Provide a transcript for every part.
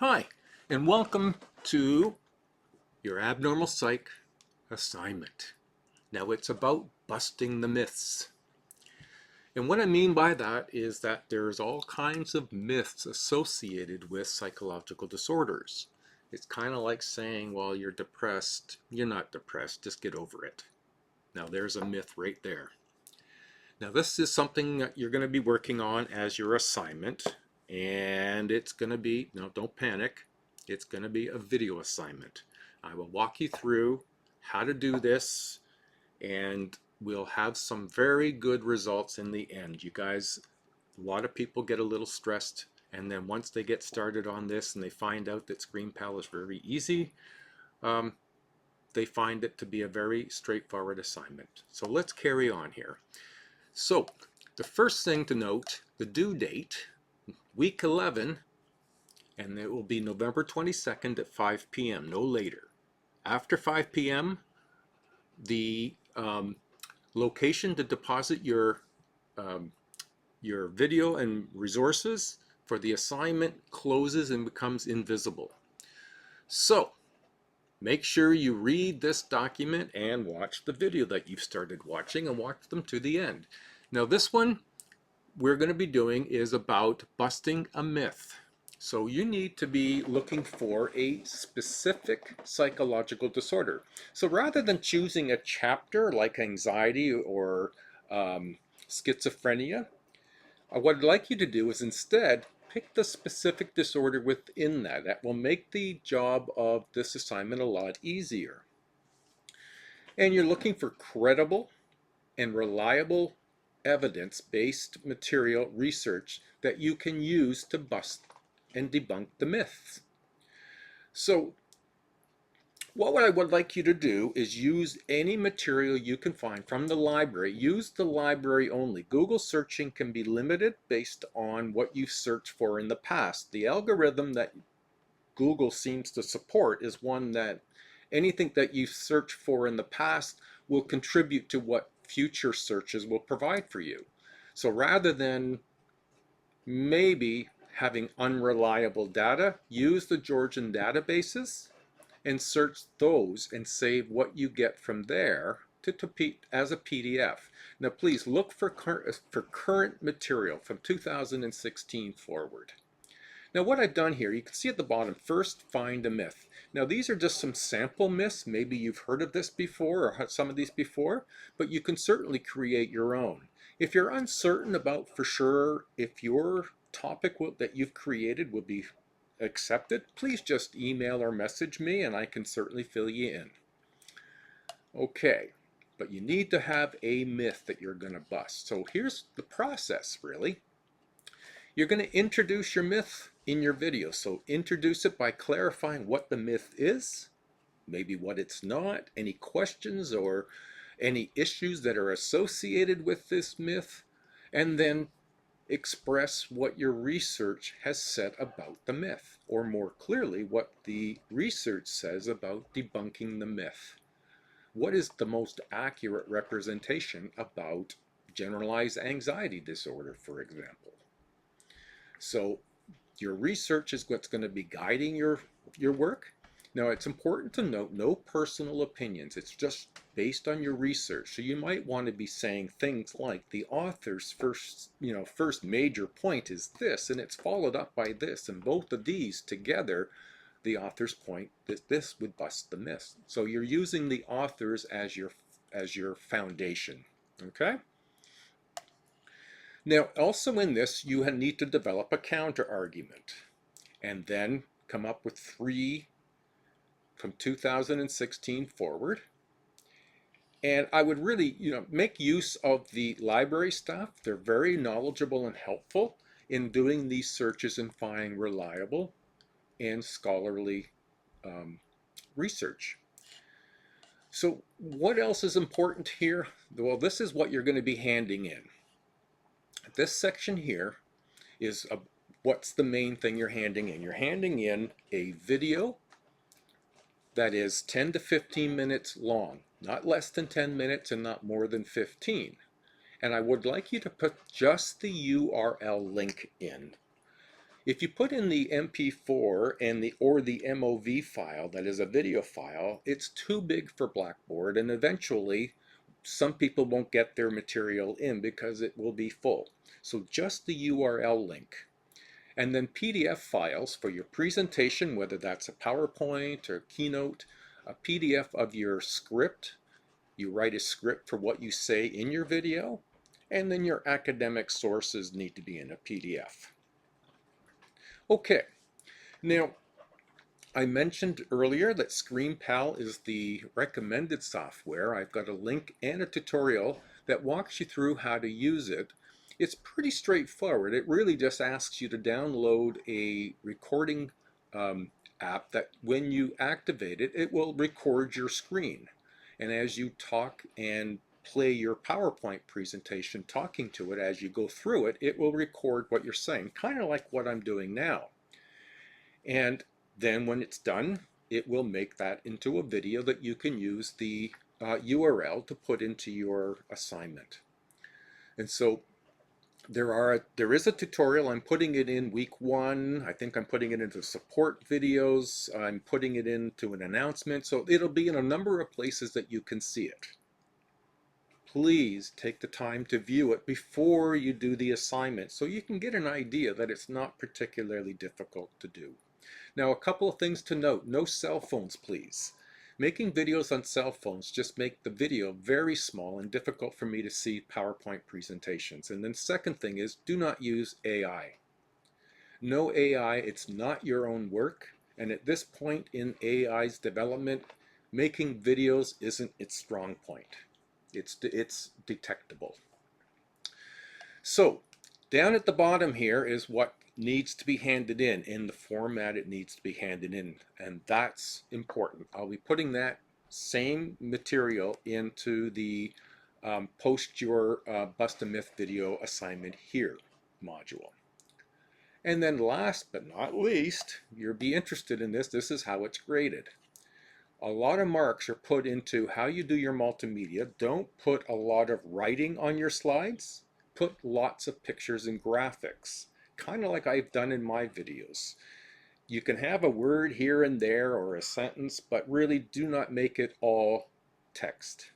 Hi, and welcome to your Abnormal Psych assignment. Now it's about busting the myths. And what I mean by that is that there's all kinds of myths associated with psychological disorders. It's kind of like saying, well, you're depressed. You're not depressed, just get over it. Now there's a myth right there. Now this is something that you're going to be working on as your assignment. And it's going to be, no, don't panic, it's going to be a video assignment. I will walk you through how to do this, and we'll have some very good results in the end. You guys, a lot of people get a little stressed, and then once they get started on this and they find out that ScreenPal is very easy, they find it to be a very straightforward assignment. So let's carry on here. So the first thing to note, the due date, week 11, and it will be November 22nd at 5 p.m., no later. After 5 p.m., the location to deposit your video and resources for the assignment closes and becomes invisible. So make sure you read this document and watch the video that you've started watching, and watch them to the end. Now this one we're going to be doing is about busting a myth. So you need to be looking for a specific psychological disorder. So rather than choosing a chapter like anxiety or schizophrenia, what I'd like you to do is instead pick the specific disorder within that. That will make the job of this assignment a lot easier. And you're looking for credible and reliable evidence-based material research that you can use to bust and debunk the myths. So what I would like you to do is use any material you can find from the library. Use the library only. Google searching can be limited based on what you've searched for in the past. The algorithm that Google seems to support is one that anything that you've searched for in the past will contribute to what future searches will provide for you. So rather than maybe having unreliable data, use the Georgian databases and search those and save what you get from there as a PDF. Now please look for current material from 2016 forward. Now what I've done here, you can see at the bottom, first find a myth. Now these are just some sample myths. Maybe you've heard of this before or some of these before, but you can certainly create your own. If you're uncertain about for sure if your topic that you've created will be accepted, please just email or message me and I can certainly fill you in. Okay, but you need to have a myth that you're going to bust. So here's the process really. You're going to introduce your myth in your video. So introduce it by clarifying what the myth is, maybe what it's not, any questions or any issues that are associated with this myth, and then express what your research has said about the myth, or more clearly, what the research says about debunking the myth. What is the most accurate representation about generalized anxiety disorder, for example? So your research is what's going to be guiding your work. Now it's important to note no personal opinions. It's just based on your research. So you might want to be saying things like the author's first major point is this, and it's followed up by this, and both of these together, the author's point that this would bust the myth. So you're using the authors as your foundation. Okay? Now, also in this, you need to develop a counter argument and then come up with 3 from 2016 forward. And I would really, make use of the library staff. They're very knowledgeable and helpful in doing these searches and finding reliable and scholarly research. So what else is important here? Well, this is what you're going to be handing in. This section here is what's the main thing you're handing in. You're handing in a video that is 10 to 15 minutes long, not less than 10 minutes and not more than 15. And I would like you to put just the URL link in. If you put in the MP4 and or the MOV file, that is a video file, it's too big for Blackboard, and eventually some people won't get their material in because it will be full. So just the URL link. And then PDF files for your presentation, whether that's a PowerPoint or Keynote, a PDF of your script. You write a script for what you say in your video, and then your academic sources need to be in a PDF. Okay, now I mentioned earlier that ScreenPal is the recommended software. I've got a link and a tutorial that walks you through how to use it. It's pretty straightforward. It really just asks you to download a recording app that when you activate it, it will record your screen. And as you talk and play your PowerPoint presentation, talking to it as you go through it, it will record what you're saying, kind of like what I'm doing now. And then when it's done, it will make that into a video that you can use the URL to put into your assignment. And so there is a tutorial. I'm putting it in week 1. I think I'm putting it into support videos. I'm putting it into an announcement. So it'll be in a number of places that you can see it. Please take the time to view it before you do the assignment so you can get an idea that it's not particularly difficult to do. Now, a couple of things to note. No cell phones, please. Making videos on cell phones just make the video very small and difficult for me to see PowerPoint presentations. And then second thing is, do not use AI. No AI, it's not your own work. And at this point in AI's development, making videos isn't its strong point. It's detectable. So, down at the bottom here is what needs to be handed in the format it needs to be handed in, and that's important. I'll be putting that same material into the post your bust a myth video assignment here module. And then last but not least, you'll be interested in this is how it's graded. A lot of marks are put into how you do your multimedia. Don't put a lot of writing on your slides. Put lots of pictures and graphics, kind of like I've done in my videos. You can have a word here and there or a sentence, but really do not make it all text.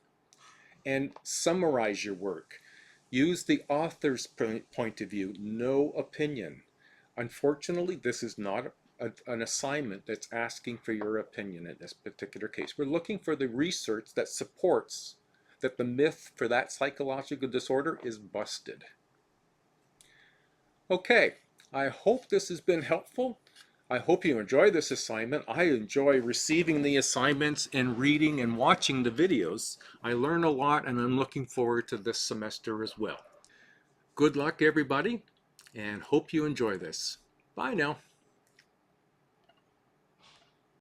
And summarize your work. Use the author's point of view, no opinion. Unfortunately, this is not an assignment that's asking for your opinion in this particular case. We're looking for the research that supports that the myth for that psychological disorder is busted. Okay, I hope this has been helpful. I hope you enjoy this assignment. I enjoy receiving the assignments and reading and watching the videos. I learn a lot, and I'm looking forward to this semester as well. Good luck, everybody, and hope you enjoy this. Bye now.